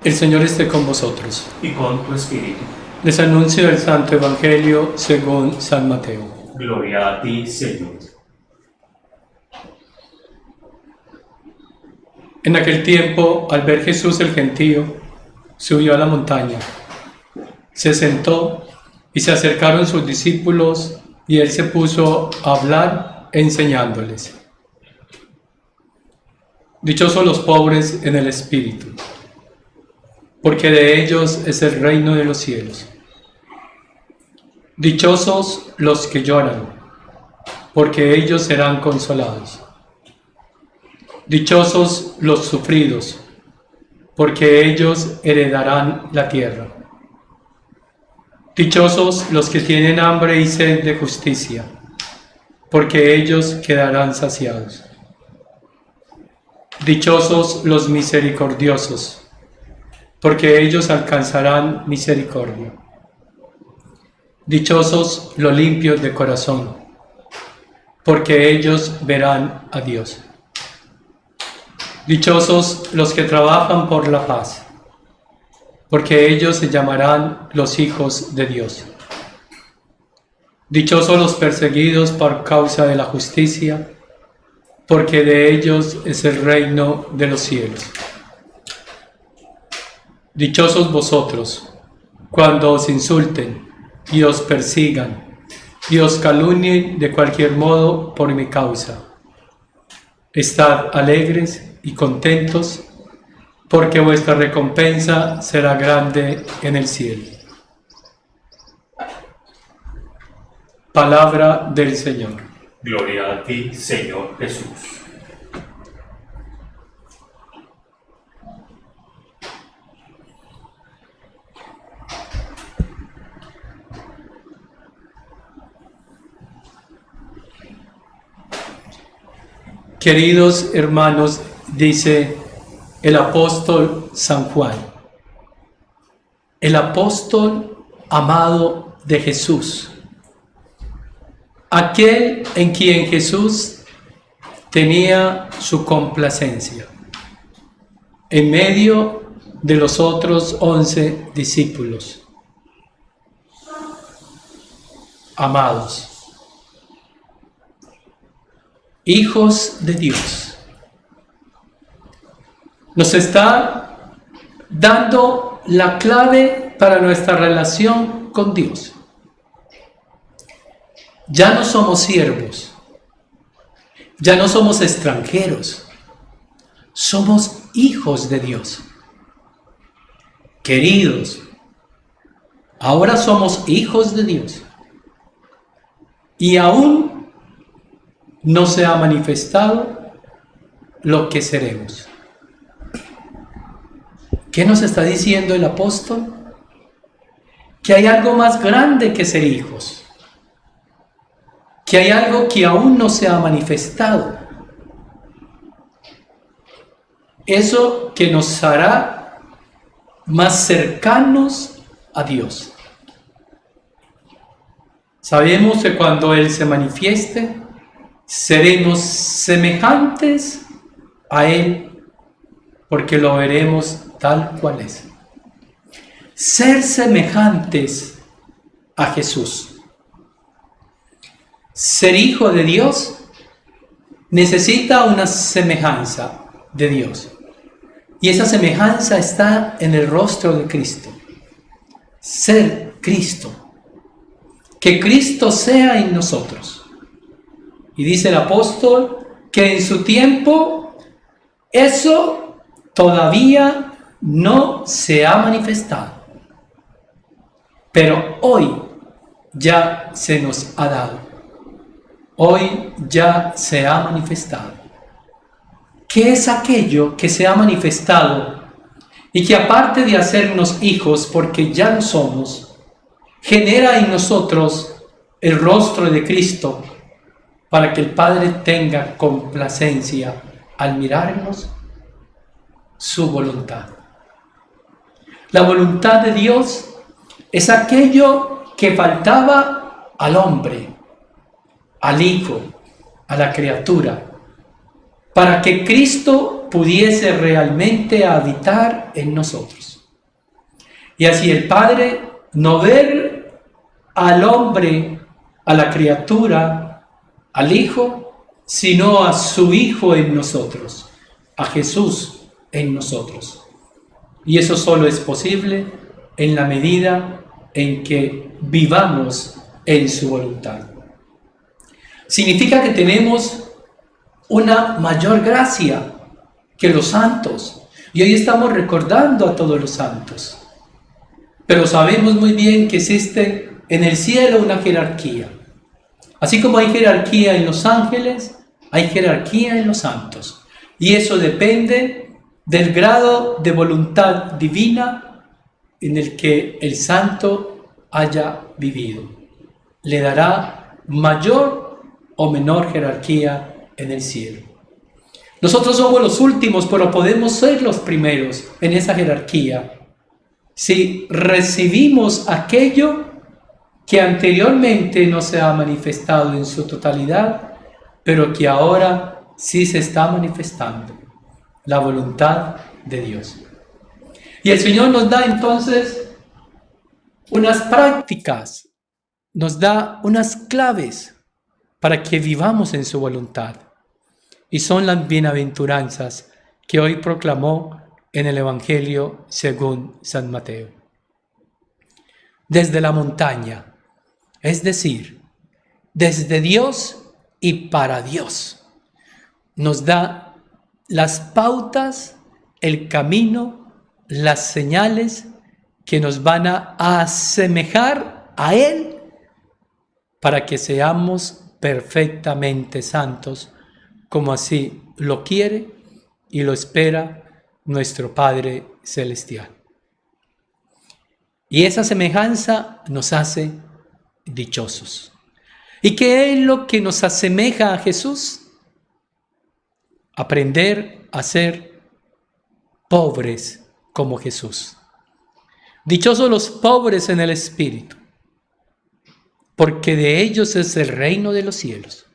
El Señor esté con vosotros. Y con tu espíritu. Les anuncio el Santo Evangelio según San Mateo. Gloria a ti, Señor. En aquel tiempo, al ver Jesús el gentío, subió a la montaña, se sentó y se acercaron sus discípulos y él se puso a hablar enseñándoles. Dichosos los pobres en el espíritu, porque de ellos es el reino de los cielos. Dichosos los que lloran, porque ellos serán consolados. Dichosos los sufridos, porque ellos heredarán la tierra. Dichosos los que tienen hambre y sed de justicia, porque ellos quedarán saciados. Dichosos los misericordiosos, porque ellos alcanzarán misericordia. Dichosos los limpios de corazón, porque ellos verán a Dios. Dichosos los que trabajan por la paz, porque ellos se llamarán los hijos de Dios. Dichosos los perseguidos por causa de la justicia, porque de ellos es el reino de los cielos. Dichosos vosotros, cuando os insulten y os persigan y os calumnien de cualquier modo por mi causa. Estad alegres y contentos, porque vuestra recompensa será grande en el cielo. Palabra del Señor. Gloria a ti, Señor Jesús. Queridos hermanos, dice el apóstol San Juan, el apóstol amado de Jesús, aquel en quien Jesús tenía su complacencia, en medio de los otros 11 discípulos. Amados, hijos de Dios, nos está dando la clave para nuestra relación con Dios. Ya no somos siervos, ya no somos extranjeros, somos hijos de Dios. Queridos, ahora somos hijos de Dios y aún no se ha manifestado lo que seremos. ¿Qué nos está diciendo el apóstol? Que hay algo más grande que ser hijos, que hay algo que aún no se ha manifestado. Eso que nos hará más cercanos a Dios. Sabemos que cuando Él se manifieste, seremos semejantes a Él, porque lo veremos tal cual es. Ser semejantes a Jesús. Ser hijo de Dios necesita una semejanza de Dios. Y esa semejanza está en el rostro de Cristo. Ser Cristo. Que Cristo sea en nosotros. Y dice el apóstol que en su tiempo eso todavía no se ha manifestado. Pero hoy ya se nos ha dado. Hoy ya se ha manifestado. ¿Qué es aquello que se ha manifestado y que aparte de hacernos hijos, porque ya lo somos, genera en nosotros el rostro de Cristo para que el Padre tenga complacencia al mirarnos? Su voluntad. La voluntad de Dios es aquello que faltaba al hombre, al Hijo, a la criatura, para que Cristo pudiese realmente habitar en nosotros. Y así el Padre no ver al hombre, a la criatura, al Hijo, sino a su Hijo en nosotros, a Jesús en nosotros. Y eso solo es posible en la medida en que vivamos en su voluntad. Significa que tenemos una mayor gracia que los santos. Y hoy estamos recordando a todos los santos. Pero sabemos muy bien que existe en el cielo una jerarquía. Así como hay jerarquía en los ángeles, hay jerarquía en los santos. Y eso depende del grado de voluntad divina en el que el santo haya vivido. Le dará mayor o menor jerarquía en el cielo. Nosotros somos los últimos, pero podemos ser los primeros en esa jerarquía si recibimos aquello que anteriormente no se ha manifestado en su totalidad, pero que ahora sí se está manifestando, la voluntad de Dios. Y el Señor nos da entonces unas prácticas, nos da unas claves para que vivamos en su voluntad. Y son las bienaventuranzas que hoy proclamó en el Evangelio según San Mateo. Desde la montaña, es decir, desde Dios y para Dios, nos da las pautas, el camino, las señales que nos van a asemejar a Él para que seamos perfectamente santos, como así lo quiere y lo espera nuestro Padre Celestial. Y esa semejanza nos hace dichosos. ¿Y qué es lo que nos asemeja a Jesús? Aprender a ser pobres como Jesús. Dichosos los pobres en el espíritu, porque de ellos es el reino de los cielos.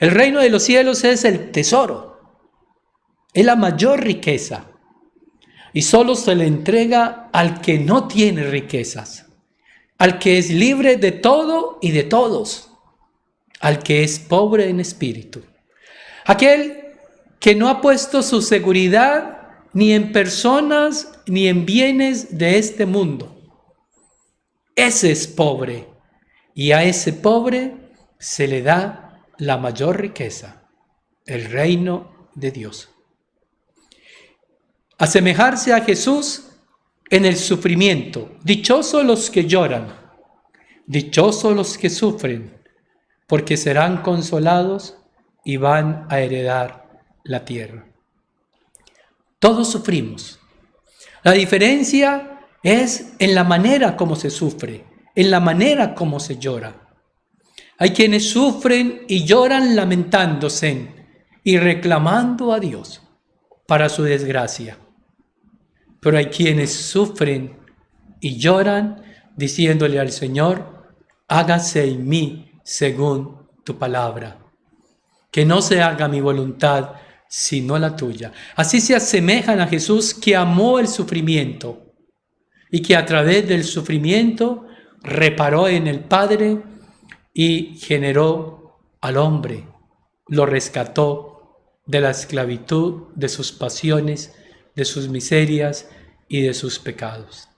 El reino de los cielos es el tesoro, es la mayor riqueza, y solo se le entrega al que no tiene riquezas, al que es libre de todo y de todos, al que es pobre en espíritu, aquel que no ha puesto su seguridad ni en personas ni en bienes de este mundo. Ese es pobre, y a ese pobre se le da la mayor riqueza, el reino de Dios. Asemejarse a Jesús en el sufrimiento. Dichosos los que lloran, dichosos los que sufren, porque serán consolados y van a heredar la tierra. Todos sufrimos. La diferencia es en la manera como se sufre, en la manera como se llora. Hay quienes sufren y lloran lamentándose y reclamando a Dios para su desgracia. Pero hay quienes sufren y lloran diciéndole al Señor: hágase en mí según tu palabra. Que no se haga mi voluntad sino la tuya. Así se asemejan a Jesús, que amó el sufrimiento y que a través del sufrimiento reparó en el Padre y generó al hombre, lo rescató de la esclavitud, de sus pasiones, de sus miserias y de sus pecados.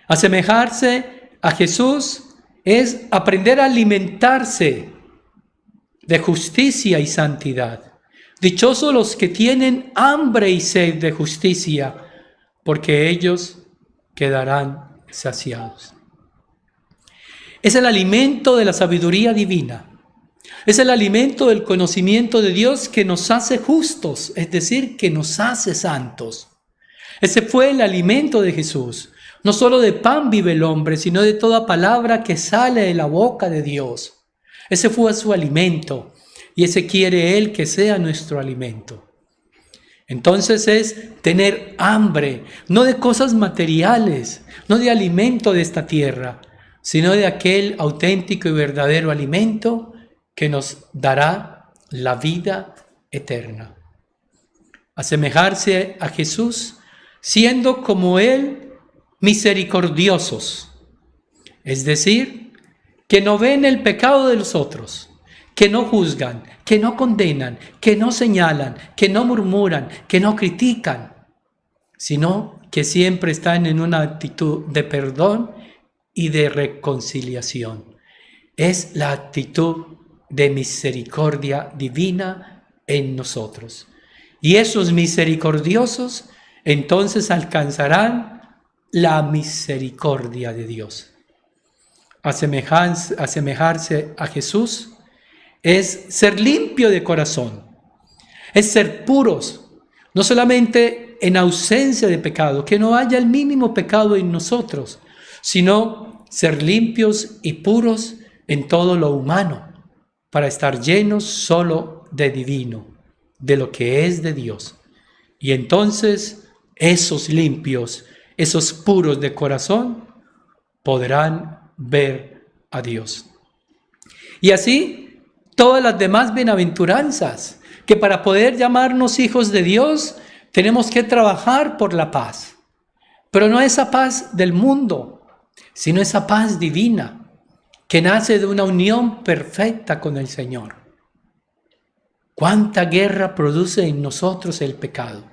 Asemejarse a Jesús es aprender a alimentarse de justicia y santidad. Dichosos los que tienen hambre y sed de justicia, porque ellos quedarán saciados. Es el alimento de la sabiduría divina. Es el alimento del conocimiento de Dios que nos hace justos, es decir, que nos hace santos. Ese fue el alimento de Jesús. No solo de pan vive el hombre, sino de toda palabra que sale de la boca de Dios. Ese fue su alimento, y ese quiere Él que sea nuestro alimento. Entonces es tener hambre, no de cosas materiales, no de alimento de esta tierra, sino de aquel auténtico y verdadero alimento que nos dará la vida eterna. asemejarse a Jesús, siendo como Él misericordiosos, es decir, que no ven el pecado de los otros, que no juzgan, que no condenan, que no señalan, que no murmuran, que no critican, sino que siempre están en una actitud de perdón y de reconciliación. Es la actitud de misericordia divina en nosotros. Y esos misericordiosos entonces alcanzarán la misericordia de Dios. Asemejarse a Jesús es ser limpio de corazón, es ser puros, no solamente en ausencia de pecado, que no haya el mínimo pecado en nosotros, sino ser limpios y puros en todo lo humano, para estar llenos solo de divino, de lo que es de Dios. Y entonces esos limpios, esos puros de corazón, podrán ver a Dios. Y así, todas las demás bienaventuranzas, que para poder llamarnos hijos de Dios, tenemos que trabajar por la paz. Pero no esa paz del mundo, sino esa paz divina, que nace de una unión perfecta con el Señor. ¿Cuánta guerra produce en nosotros el pecado?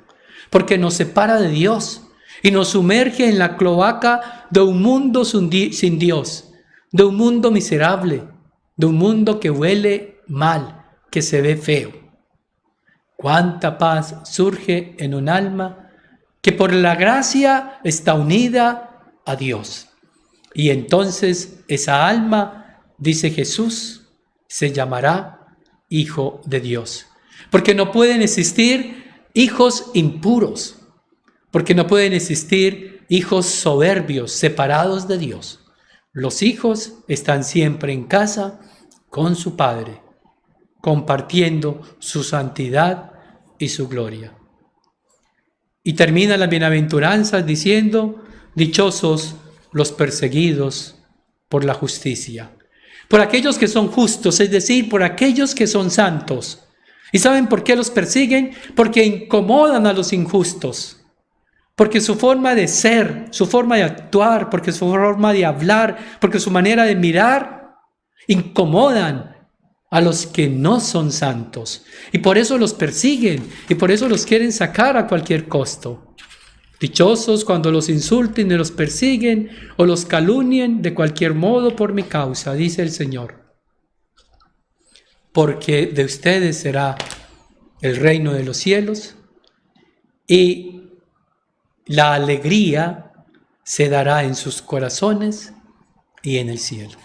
Porque nos separa de Dios y nos sumerge en la cloaca de un mundo sin Dios, de un mundo miserable, de un mundo que huele mal, que se ve feo. Cuánta paz surge en un alma que por la gracia está unida a Dios. Y entonces esa alma, dice Jesús, se llamará hijo de Dios. Porque no pueden existir hijos impuros, porque no pueden existir hijos soberbios, separados de Dios. Los hijos están siempre en casa con su Padre, compartiendo su santidad y su gloria. Y termina las bienaventuranzas diciendo: dichosos los perseguidos por la justicia, por aquellos que son justos, es decir, por aquellos que son santos. ¿Y saben por qué los persiguen? Porque incomodan a los injustos, porque su forma de ser, su forma de actuar, porque su forma de hablar, porque su manera de mirar, incomodan a los que no son santos. Y por eso los persiguen, y por eso los quieren sacar a cualquier costo. Dichosos cuando los insulten y los persiguen o los calumnien de cualquier modo por mi causa, dice el Señor. Porque de ustedes será el reino de los cielos y la alegría se dará en sus corazones y en el cielo.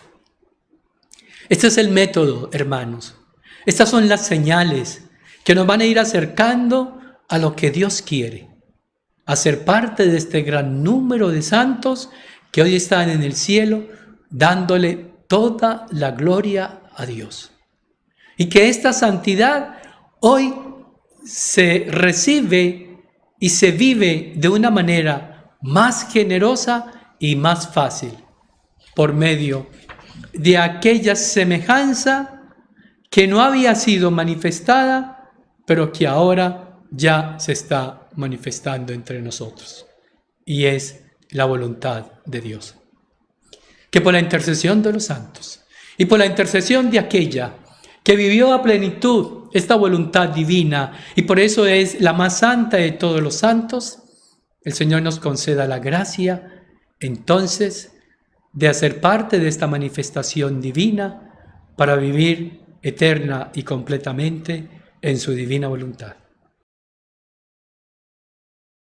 Este es el método, hermanos. Estas son las señales que nos van a ir acercando a lo que Dios quiere, a ser parte de este gran número de santos que hoy están en el cielo, dándole toda la gloria a Dios. Y que esta santidad hoy se recibe y se vive de una manera más generosa y más fácil, por medio de aquella semejanza que no había sido manifestada, pero que ahora ya se está manifestando entre nosotros. Y es la voluntad de Dios. Que por la intercesión de los santos y por la intercesión de aquella que vivió a plenitud esta voluntad divina y por eso es la más santa de todos los santos, el Señor nos conceda la gracia entonces de hacer parte de esta manifestación divina para vivir eterna y completamente en su divina voluntad.